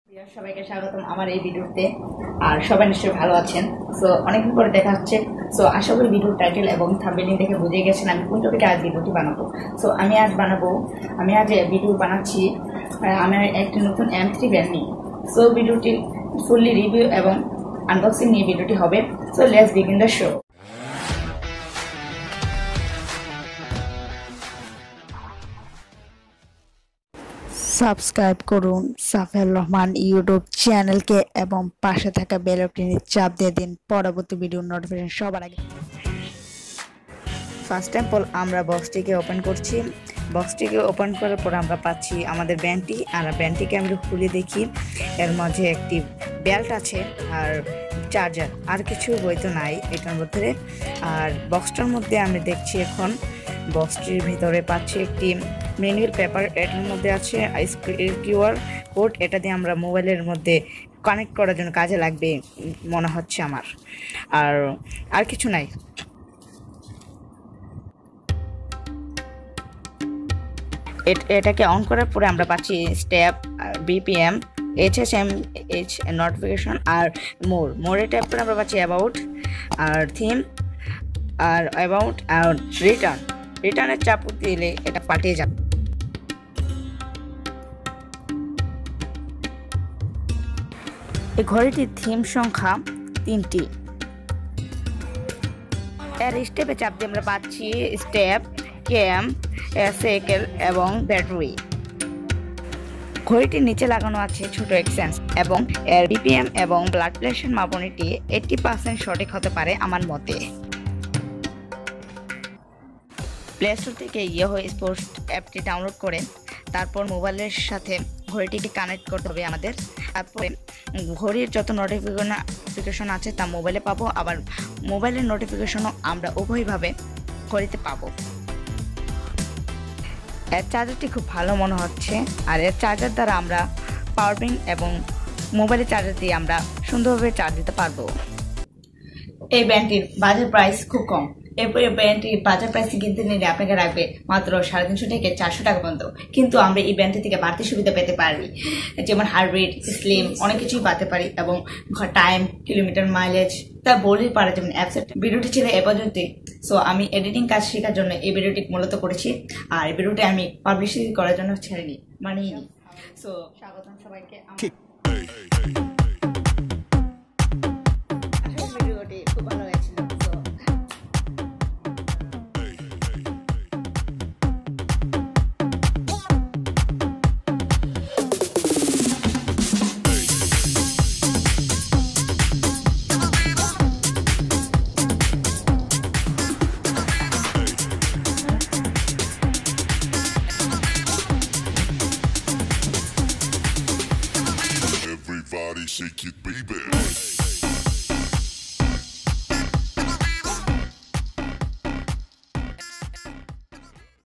সবাইকে স্বাগতম আমার এই ভিডিওতে। আর সবাই নিশ্চয়ই ভালো আছেন। সো অনেকদিন পরে দেখা হচ্ছে। সো আশা করি ভিডিওর টাইটেল এবং থাম্বনেল দেখে বুঝে গেছেন আমি কোন টপিকে আজ ভিডিওটি বানাবো। সো আমি আজ ভিডিও বানাচ্ছি আমার একটি নতুন M3 ব্যান্ড নিয়ে। সো ভিডিওটি ফুললি রিভিউ এবং আনবক্সিং নিয়ে ভিডিওটি হবে। So let's begin the show. Subscribe করুন সাফের রহমান ইউটিউব চ্যানেলকে এবং পাশে থাকা বেল আইকনে চাপ দিয়ে দিন পরবর্তী ভিডিও নোটিফিকেশন সবার আগে। ফার্স্ট অফ অল আমরা বক্সটিকে ওপেন করছি। বক্সটিকে ওপেন করার পর আমরা পাচ্ছি আমাদের ব্যান্ডটি। আর ব্যান্ডটিকে আমরা খুলে দেখি, এর মাঝে একটি বেল্ট আছে আর চার্জার, আর কিছু বইতো নাই এটার মধ্যে। আর বক্সটার মধ্যে আমি দেখছি এখন বক্সটির ভিতরে পাচ্ছি একটি ম্যানুয়াল পেপার। এটার মধ্যে আছে কিউআর কোড, এটা দিয়ে আমরা মোবাইলের মধ্যে কানেক্ট করার জন্য কাজে লাগবে মনে হচ্ছে আমার। আর কিছু নাই। এটাকে অন করার পরে আমরা পাচ্ছি স্টেপ, BPM, HSMH নোটিফিকেশন আর মোরে ট্যাপ করে আমরা পাচ্ছি অ্যাবাউট আর থিম আর অ্যাবাউট আর রিটার্নের চাপ দিলে এটা পাল্টে যাবে। এই ঘড়িটির থিম সংখ্যা 3টি। এর স্টেপে চাপ দিয়ে আমরা পাচ্ছি স্টেপ, ক্যাম, সাইকেল এবং ব্যাটারি। ঘড়িটির নিচে লাগানো আছে ছোট এক্সচেঞ্জ এবং এর BPM এবং ব্লাড প্রেশার মাপনীটি 80% সঠিক হতে পারে আমার মতে। প্লে স্টোর থেকে স্পোর্টস অ্যাপটি ডাউনলোড করে তারপর মোবাইলের সাথে ঘড়িটিকে কানেক্ট করতে হবে আমাদের। তারপরে ঘড়ির যত নোটিফিকেশন আছে তা মোবাইলে পাবো, আবার মোবাইলের নোটিফিকেশনও আমরা উভয়ভাবে ঘড়িতে পাবো। এর চার্জারটি খুব ভালো মনে হচ্ছে, আর এর চার্জার দ্বারা আমরা পাওয়ার ব্যাংক এবং মোবাইলের চার্জার দিয়ে আমরা সুন্দরভাবে চার্জ দিতে পারবো। এই ব্যান্ডটির বাজার প্রাইস খুব কম। এরপরে ব্যান্ডটির বাজার প্রাইস কিনতে নিলে আপনাকে রাখবে মাত্র 350 থেকে 400 টাকা পর্যন্ত। কিন্তু আমরা এই ব্যান্ডটি থেকে বাড়তি সুবিধা পেতে পারি, যেমন হার্ট রেট, স্লিম, অনেক কিছুই পেতে পারি এবং টাইম, কিলোমিটার মাইলেজ তা বলেই পারে, যেমন অ্যাপসেট। ভিডিওটি ছিল এ পর্যন্তই। সো আমি এডিটিং কাজ শেখার জন্য এই ভিডিওটি মূলত করেছি, আর এই ভিডিওটি আমি পাবলিশিং করার জন্য ছেড়েনি, মানিয়ে নি। সো স্বাগতম সবাইকে। ভিডিওটি খুব ভালো লাগছিল। Everybody shake it, baby.